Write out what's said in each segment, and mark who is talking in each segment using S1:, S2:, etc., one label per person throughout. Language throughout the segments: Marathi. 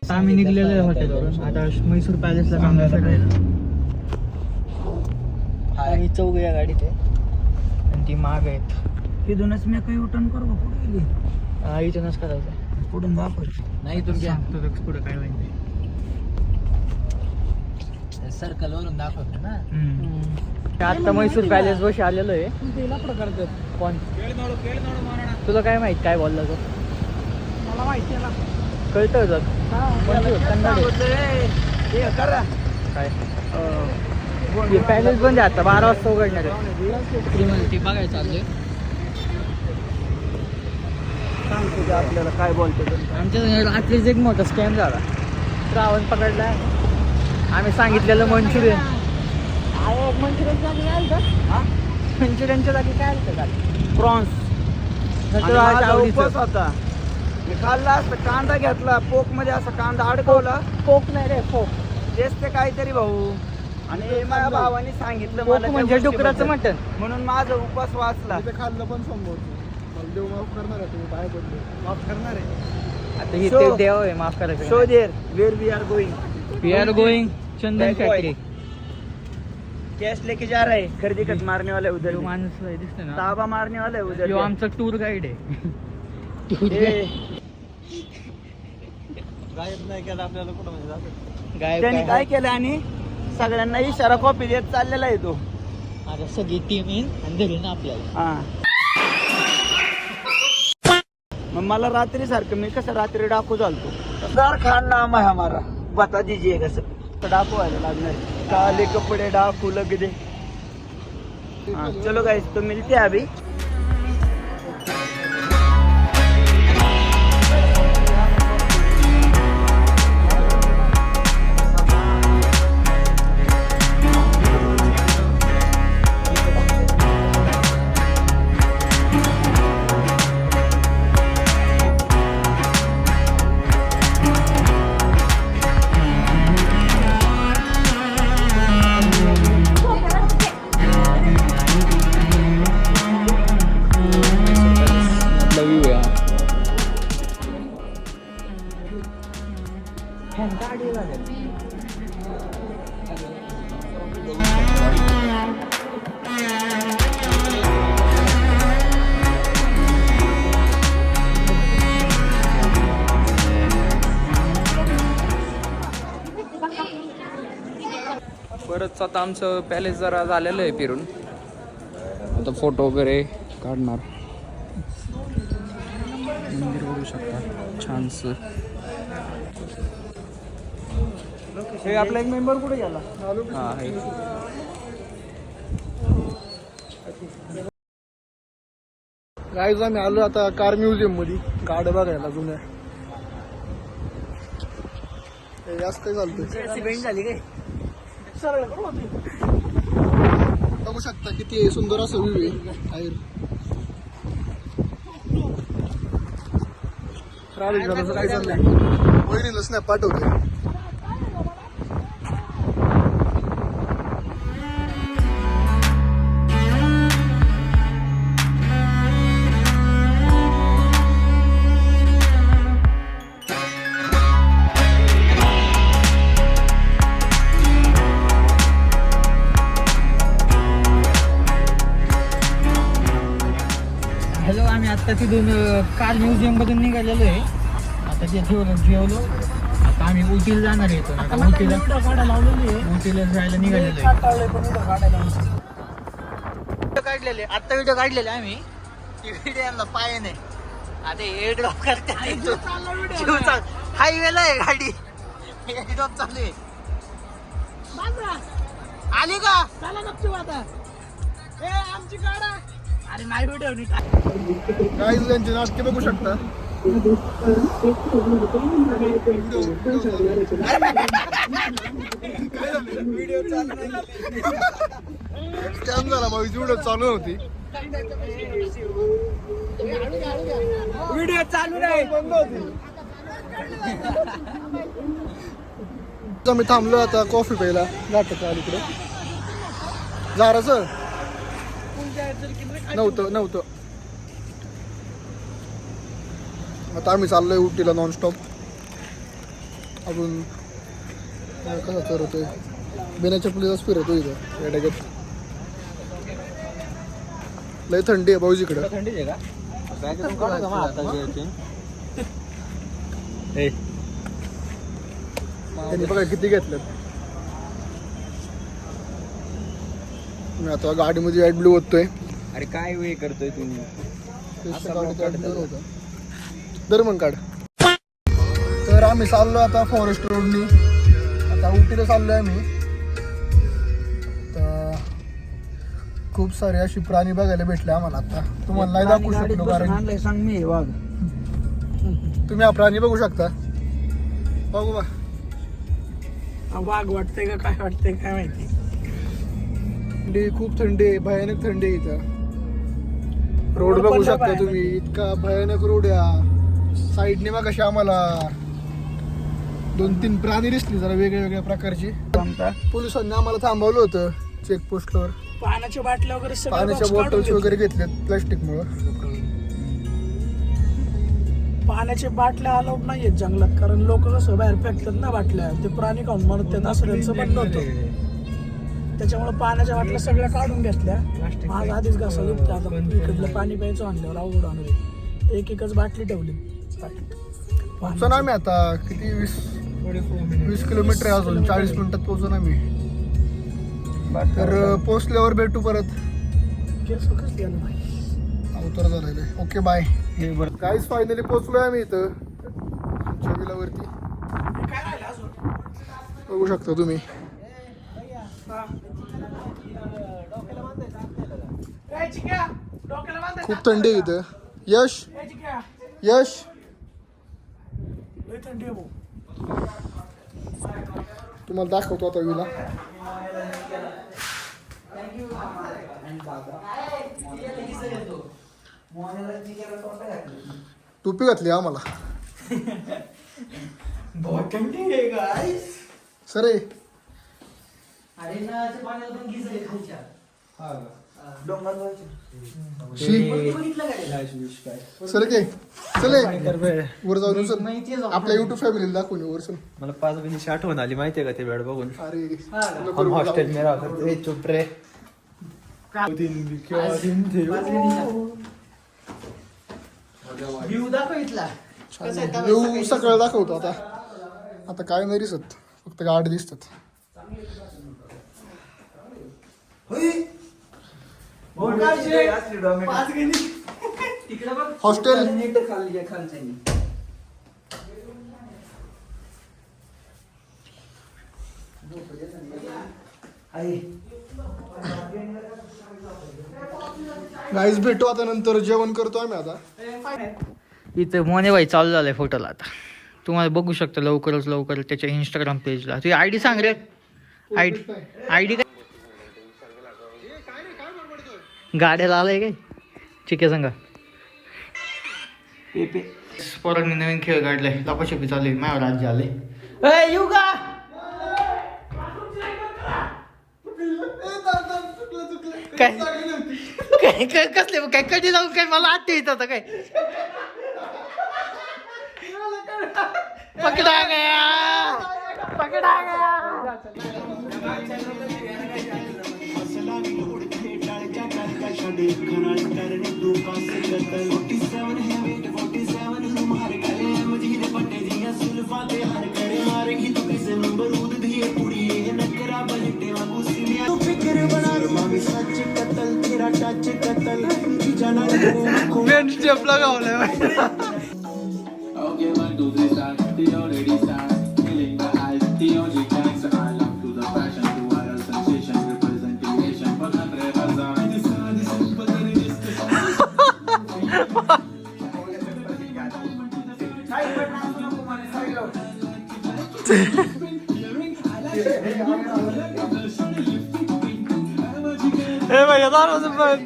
S1: आम्ही निघलेलो आहे हॉटेलवरून. आता म्हैसूर पॅलेसला जाण्यासाठी आणि चौघ या गाडीत आहे आणि ती माग आहेत.
S2: तिथूनच मी काही उठण करू का? कुठे गेली?
S1: इथूनच करायचं.
S2: पुढून दाखव.
S1: नाही तुम्ही सांगतो पुढे काय होईल
S2: सर्कल वरून दाखवतो ना.
S1: आता म्हैसूर पॅलेस बस आलेलो आहे.
S2: तिला प्रकारचं
S1: कोण तुला काय माहित काय बोलला तो?
S2: मला माहिती आहे ना.
S1: कळतं जग काय पॅलेस बंद आहे आता 12 वाजता उघडणार आहे. बघायचं चाललंय.
S2: सांगतो आपल्याला काय बोलतो.
S1: आमच्या रात्रीच एक मोठा स्कॅम झाला. श्रावण पकडला. आम्ही सांगितलेलं मंचुरियन. मंचुरियनच्या जागी काय आलं काल?
S2: प्रॉन्स होता. मी खाल्ला असता. कांदा घेतला पोक मध्ये. असा कांदा अडकवला.
S1: पोक नाही रे पोक.
S2: तेच ते काहीतरी भाऊ. आणि माझ्या भावाने सांगितलं
S1: पोक
S2: मला त्या
S1: म्हणजे डुकराचं
S2: गोष्टीबद्दल.
S1: मटण.
S2: म्हणून माझा उपास वाचला.
S3: खाल्लं पण समोर देव माफ करणार आहे. तुम्ही बाहेर पडले माफ करणार आहे.
S1: आता हे ते देव आहे माफ करायचं.
S2: So there where we are going.
S1: We are going Chandan factory.
S2: Cash लेके जा रहा है. खरीदी खत मारने वाला है उधर.
S1: जो माणूस दिसतोय ना
S2: ताबा मारने वाला है उधर.
S1: जो आमचा टूर गाईड आहे.
S3: गायब नाही केला आपल्याला कुठं म्हणजे जातं.
S2: त्याने काय केलं आणि सगळ्यांना इशारा कॉपी देत चाललेला आहे तो.
S1: आता सगळी टीम येईन आणि धरेन आपल्याला.
S2: हा. मग मला रात्री सारखं मी कसं रात्री डाकू चालतो. सर खान नाम आहे हमारा. बता दीजिए कसं डाकू व्हायला लागणार. काले कपडे डाकू लग दे. हाँ चलो गाइस तो मिलते हैं अभी.
S4: परत आता आमचं पॅलेस जरा झालेलं आहे फिरून. आता फोटो वगैरे काढणार. मंदिर बघू शकता छानसं.
S2: हे आपला एक मेंबर कुठे गेला?
S4: हा आहे.
S3: गाईज आम्ही आलो आता कार म्युझियम मध्ये गाड्या बघायला जुन्या. जास्त काय चालतंय.
S2: झाली काय?
S3: बघू शकता किती सुंदर असं व्ह्यू आहे. ट्रॅव्हलिंग काय चाललंय. वहिनीला स्नॅप पाठवते.
S1: हॅलो आम्ही आत्ता तिथून कार म्युझियम मधून निघालेलो आहे. आता जेवलो. आता आम्ही उटीला जाणार आहे. आता उटीला जायला निघालेलो आहे. काढलेले आत्ता व्हिडिओ काढलेले आम्ही. व्हिडिओ पाय नाही. आता हे ड्रॉप करते. हायवेला आहे गाडी. ड्रॉप चालू आहे. आली का? चला नक्की आता. आमची गाडा. अरे नाही व्हिडिओ
S3: गाईज त्यांचे नाटके बघू शकता. स्कॅम झाला भाऊ. व्हिडिओ चालू होती.
S2: व्हिडिओ चालू नाही.
S3: आम्ही थांबलो आता कॉफी प्यायला. नाटक अलीकडे जाराचं नव्हतं. आता आम्ही चाललोय उटीला नॉनस्टॉप. आपण कसा चरवतोय बिना चपलीचाच फिरतो इथं या डाग्यात. लय थंडी आहे भाऊजी इकडं.
S2: थंडीच आहे का?
S3: त्यांनी बघा किती घेतलं. मी आता गाडीमध्ये ॲड ब्लू ओततोय.
S2: अरे काय वे करतोय तुम्ही?
S3: दर मग काढ. तर आम्ही चाललो आता फॉरेस्ट रोडनी. आता उटीला चाललो आहे आम्ही. तर खूप सारे अशी प्राणी बघायला भेटले आम्हाला. आता तुम्हाला नाही दाखवू शकलो कारण
S2: सांग मी वाघ.
S3: तुम्ही हा प्राणी बघू शकता. बघू बा.
S1: वाघ वाटतंय का काय वाटतंय काय माहिती.
S3: खूप थंडी आहे, भयानक थंडी आहे इथं. रोड बघू शकता तुम्ही, इतका भयानक रोड आहे. साईडने बघा कशी आम्हाला 2-3 प्राणी दिसली जरा वेगळ्या वेगळ्या प्रकारची. पोलिसांनी आम्हाला थांबवलं होतं चेकपोस्टवर.
S1: पाण्याच्या बाटल्या वगैरे
S3: पाण्याच्या बॉटल्स वगैरे घेतल्यात प्लास्टिकमुळं.
S1: पाण्याच्या बाटल्या अलाउड नाही आहेत जंगलात, कारण लोक कसं बाहेर फेकतात ना बाटल्या, ते प्राणी खाऊन म्हणतात असं त्यांचं बंद होतं. त्याच्यामुळे पाण्याच्या बाटल्या सगळ्या काढून घेतल्या. माझा आधीच घासा दुखते आता. इकडलं पाणी प्यायचं आणल्यावर अवघड आणलं. एकच बाटली ठेवली.
S3: पोहोचून आम्ही आता किती 20 किलोमीटर आहे अजून. 40 मिनिटात पोहोचून आम्ही. तर पोहोचल्यावर भेटू परत. उतर झालेलं. Okay bye. काहीच फायनली पोहोचलोय आम्ही इथं विलावरती. बघू शकता तुम्ही. खूप थंडी आहे इथं. यश यश तुम्हाला दाखवतो आता विला. टोपी घातली आम्हाला. सर सर के चले वर जाऊन सर आपल्या युट्यूब फॅमिलीला दाखवून वर सर.
S2: मला 5 मिनिटाची आठवण आली माहितीये का ते वेळ बघून.
S3: अरे
S2: हम हॉस्टेल में राहतो रे. चुप रे.
S3: व्ह्यू सगळं दाखवतो आता. आता काय नाही दिसत, फक्त गाडी दिसतात. हॉस्टेल गाईज भेटू आता नंतर. जेवण करतो आम्ही आता.
S1: इथं मोनेबाई चालू झालंय फोटोला. आता तुम्हाला बघू शकता लवकरच त्याच्या इंस्टाग्राम पेजला. तुझी आयडी सांग रे. आयडी काय गाड्याला आलाय काय ठीक आहे सांगा. पोरांनी नवीन खेळ काढलाय. लपाछपी चालू आहे. माझ्यावर राज्य आले. येऊ का काय काय काय कसले काय कधी जाऊन काय मला आत येत होता काय. पकडा गया पकडा गया. स्टेप लगावलाय. हे भैया दारू पण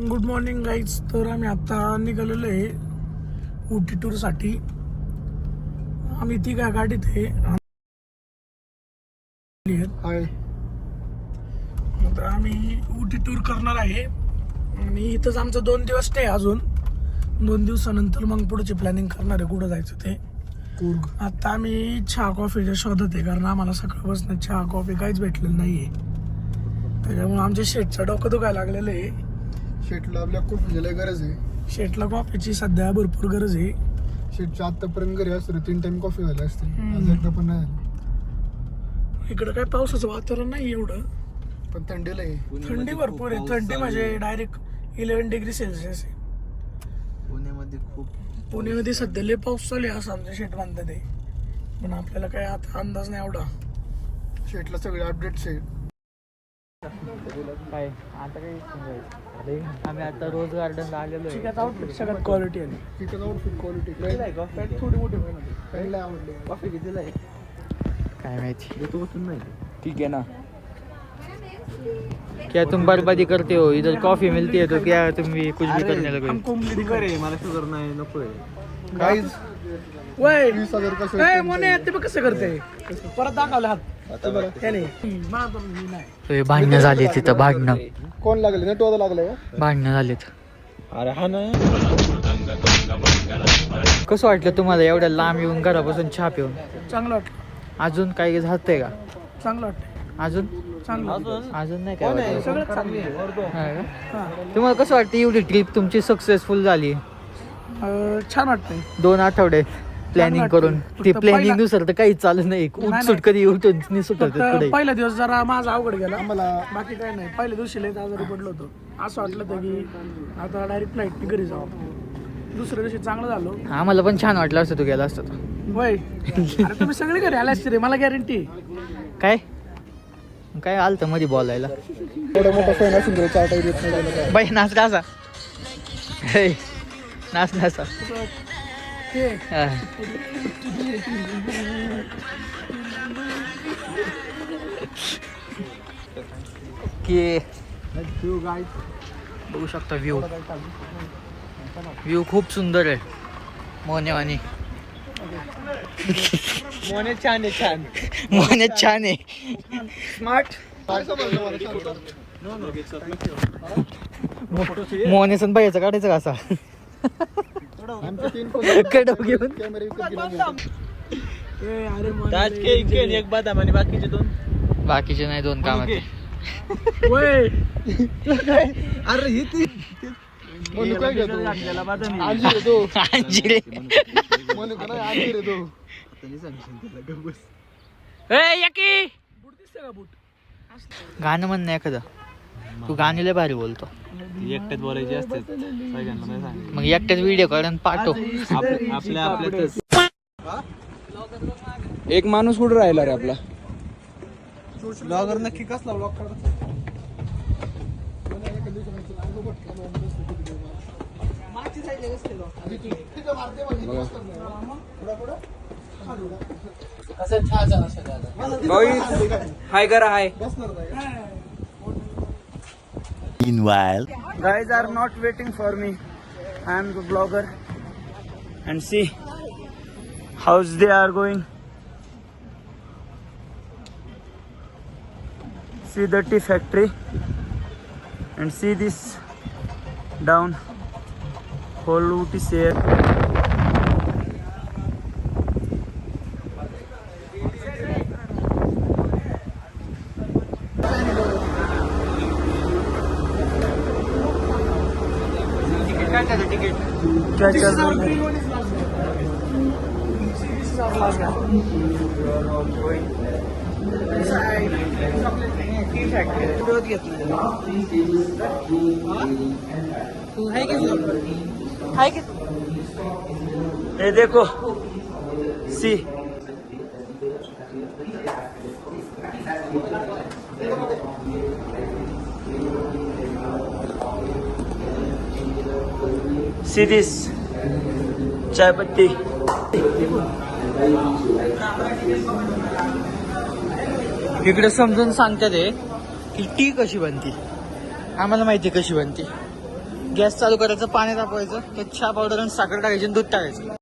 S1: गुड मॉर्निंग गाईज. तर आम्ही आता निघालेलो आहे उटी टूरसाठी. आम्ही ती काय गाडीत आहे.
S3: हाय.
S1: तर आम्ही उटी टूर करणार आहे आणि इथंच आमचं 2 दिवस स्टे अजून. 2 दिवसानंतर मग पुढची प्लॅनिंग करणार आहे कुठं जायचं ते.
S3: कूर्ग.
S1: आता आम्ही चहा कॉफीच्या शोधात आहे कारण आम्हाला सकाळपासून चहा कॉफी काहीच भेटलेलं नाहीये. त्याच्यामुळे आमच्या शेटचं डोकं दुखायला लागलेलं आहे.
S3: शेटला आपल्या खूप लय गरज आहे.
S1: शेटला कॉफीची सध्या भरपूर गरज आहे.
S3: शेटच्या आतापर्यंत घरी असतो 3 टाइम कॉफी झाली असते. आज एकदा पण नाही झाली.
S1: इकडं काय पावसाचं वातावरण नाही एवढं,
S3: पण थंडीला आहे.
S1: थंडी भरपूर आहे. थंडी म्हणजे डायरेक्ट 11 डिग्री सेल्सिअस आहे.
S2: पुण्यामध्ये खूप
S1: पुण्यामध्ये सध्या लय पाऊस चालू आहे असं आमच्या शेट म्हणतात ते. पण आपल्याला काय आता अंदाज नाही एवढा.
S3: शेटला सगळे अपडेट्स आहे.
S4: काय आता काही आम्ही आता रोज गार्डनला आलेलो
S1: ठीक आहे. आउटफिट सगळ्यात क्वालिटी आहे.
S3: तिथं आउटफिट क्वालिटी
S1: थोडी मोठी मेहनत
S3: चांगला आवडले.
S2: कॉफी कितीला आहे
S4: काय माहिती.
S2: तू बसून नाही
S4: ठीक है ना. क्या तुम बर्बादी करते हो, इधर कॉफी मिलती है तो क्या तुम भी कुछ भी करने लगे.
S2: शुगर आहे, मला शुगर नाही, नको आहे.
S3: गाईज
S1: वय
S3: 20,000 कसं
S1: काय म्हणे ते बघ कसं करते. परत दाखवलं हात त्याने. मला तर मी नाही.
S4: भांडणं झाली तिथं, भांडणं
S3: कोण लागले ना टोदा लागलाय का?
S4: भांडणं झालीत.
S2: अरे हा ना.
S4: कसं वाटलं तुम्हाला एवढ्या लांब येऊन घरापासून चहा पिऊन?
S1: चांगलं वाटलं.
S4: अजून काही झालंय का?
S1: चांगलं वाटतं.
S4: अजून
S1: चांगलं
S4: अजून नाही काय वाटलं?
S1: सगळं चांगलं आहे.
S4: हा का?
S1: हा.
S4: तुम्हाला कसं वाटतं एवढी ट्रिप तुमची सक्सेसफुल झाली?
S1: छान वाटतंय.
S4: 2 आठवडे प्लॅनिंग
S1: वाटतंय.
S4: करून.
S1: फक्त
S4: ती प्लॅनिंग
S1: पहिला-
S4: नुसार तर काहीच चालू नाही. उठसूट कधी उठून सुटत पुढे.
S1: पहिला दिवस जरा माझा अवघड गेला.
S3: आम्हाला
S1: बाकी काय नाही. पहिल्या दिवशी लय आजारी पडलो होतो. असं वाटलं होतं की आता डायरेक्ट फ्लाईटने घरी जाऊ. दुसऱ्या दिवशी चांगलं झालो.
S4: आम्हाला पण छान वाटलं असतं तू गेला असतं तर.
S1: वय अरे तुम्ही सगळे घरी आले असते रे, मला गॅरंटी.
S4: काय काय आलतं मध्ये बोलायला.
S3: एवढा मोठा फॅन असून तरी चार टाईप येत नाही त्याला काय.
S4: बाई नाच नाचा. हे, नाच नाचा.
S1: ते
S4: हा. की बघू शकता व्ह्यू. व्ह्यू खूप सुंदर आहे. मोनेवानी
S2: मोने छान आहे, छान.
S4: मोने छान आहे.
S1: स्मार्ट.
S3: काय समजलं मला सांग.
S4: मोनेसन बाईचा काढायचा कसा
S3: आमचे 3 कोण
S4: कडव घेऊन.
S3: कॅमेरे विकत गेले.
S1: अरे
S2: ताज केक एक बदाम आणि बाकीचे 2.
S4: बाकीचे नाही 2 कामाचे.
S1: वय
S3: अरे ही ती म्हणू काय घेतो
S2: त्याला बदाम
S3: अंजीर आहे तो.
S4: अंजिरे.
S3: म्हणू का नाही अंजीर आहे तो.
S4: ए यकी
S1: बूट दिसते का? बूट
S4: गाणं म्हण ना एखादं. तू गाणी लय भारी बोलतो.
S2: एकट्यात बोलायचे असते सगळ्यांना नाही सांगितलं.
S4: मग एकट्याच व्हिडिओ काढून पाठव.
S2: आपल्या आपल्यातच.
S4: एक माणूस कुठं राहिला रे आपला?
S3: ब्लॉगर नक्की कसला ब्लॉग करतात.
S4: हाय करा हाय.
S2: Meanwhile,
S4: Guys are not waiting for me. I am the blogger. And see how's they are going. See the tea factory. And see this down whole Ooty share. क्या चल रहा है? ये देखो सी सी दिस चाय पत्ती. इकडे समजून सांगतात की टी कशी बनती. आम्हाला माहिती कशी बनती.
S2: गॅस चालू करायचं, पाणी तापवायचं, त्यात चहा पावडर आणि साखर टाकायची आणि दूध टाकायचं.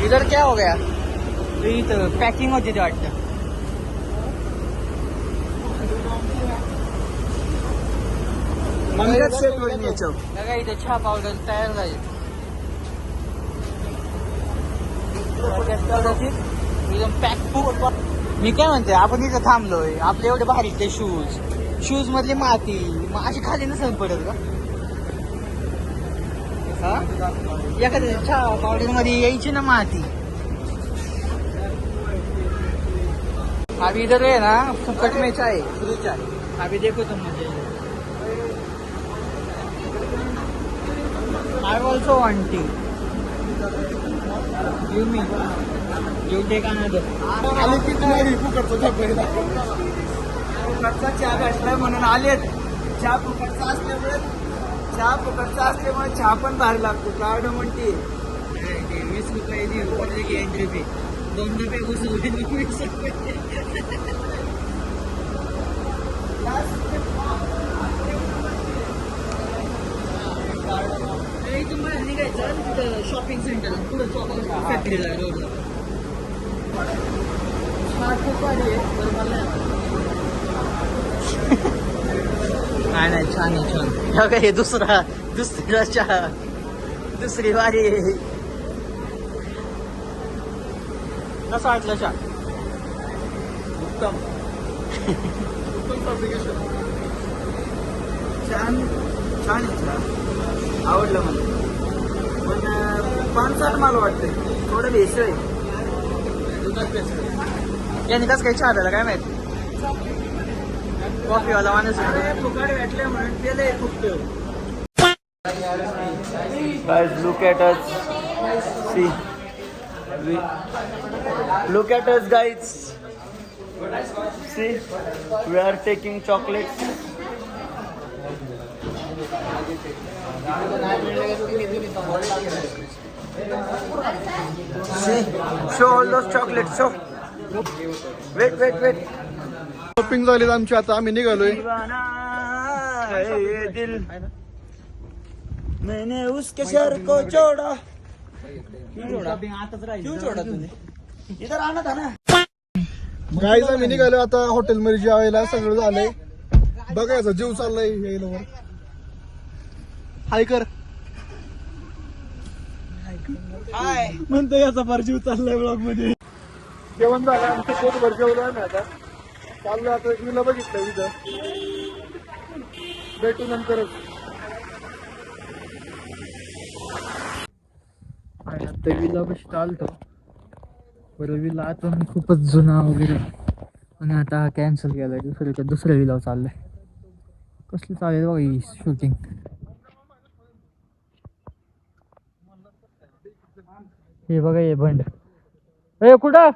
S2: इधर क्या हो गया? इथं पॅकिंग होती ते वाटतं. बघा इथे चहा पावडर तयार झाली. एकदम पॅक. मी काय म्हणते, आपण इथं थांबलोय, आपले एवढे भारी ते शूज मधली माती मग अशी खाली नसेल पडत का? एखाद्या चहा पावडर मध्ये यायची ना माती. अभी इधर है ना फुकट में चाय, फ्री चाय. अभी देखो तुम मुझे. I also want tea. Give me. You take another. फुकटचा चहा भेटलाय म्हणून आलेत. चहा फुकटचा असल्यामुळे चहा पण भारी लागतो. कार्ड म्हणते 20 रुपये एंट्री फी. 2 रुपये घुसून 20 रुपये. तुम्हाला निघायचं तिथं शॉपिंग सेंटर पुढे फॅक्टरीला रोडला. खूप भारी आहे. नाही छान आहे छान. हे दुसरा चहा दुसरी वारी. कसं वाटलं चहा? उत्तम. छान छान आहे चहा. आवडलं मला. पण 5-7 मला वाटतंय थोडं भेसळ आहे. याने कसं काही चहा द्यायला काय माहिती. कॉफीवाला माणूस फुकट भेटले म्हणून त्याला फुकट.
S4: Guys, look at us. See, look at us, guys. See, we are taking chocolates. See, show all those chocolates. Show. Wait.
S3: Shopping झाली आमची. आता आम्ही निघालोय.
S4: दीवाना है ये दिल, मैंने उसके सर को जोड़ा.
S2: क्यों जोडा तुम्ही?
S4: इधर आना था ना.
S3: गाईज आम्ही निघालो आता हॉटेलमध्ये जेवायला. सगळं झालंय. बघायचं जीव चाललाय यायला वर. हाय कर.
S2: हाय.
S3: म्हणतो याचा फार जीव चाललाय ब्लॉग मध्ये. जेवण झालं आमचं. पोटभर जेवलो आम्ही. आता चाललो. आता एक विला बघितलं इथं. भेटू नंतरच.
S2: आता विला कशी चालतो बरं. विला आता खूपच जुना वगैरे आणि आता कॅन्सल केलाय. दुसऱ्या विलावर चाललंय. कसली चालेल बघा ही शूटिंग. हे बघा हे बंड. ए कुठं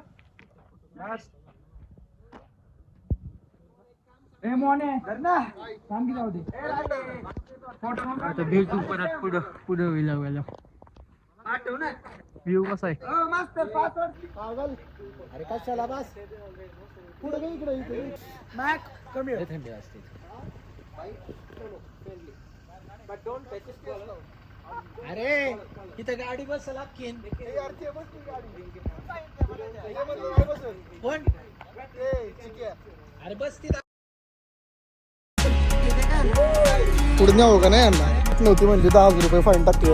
S2: आता भेटू परत पुढं विला गेला. व्ह्यू कसा आहे?
S3: अरे कशाला बस पुढे काय इकडे इकडे मॅक कमी आहे. थंडी असते.
S2: अरे इथं गाडी बस लागेल. अरे बस तिथं
S3: पुढे न्यावं का नाही यांना. नव्हती म्हणजे 10,000 रुपये फाईन टाकते.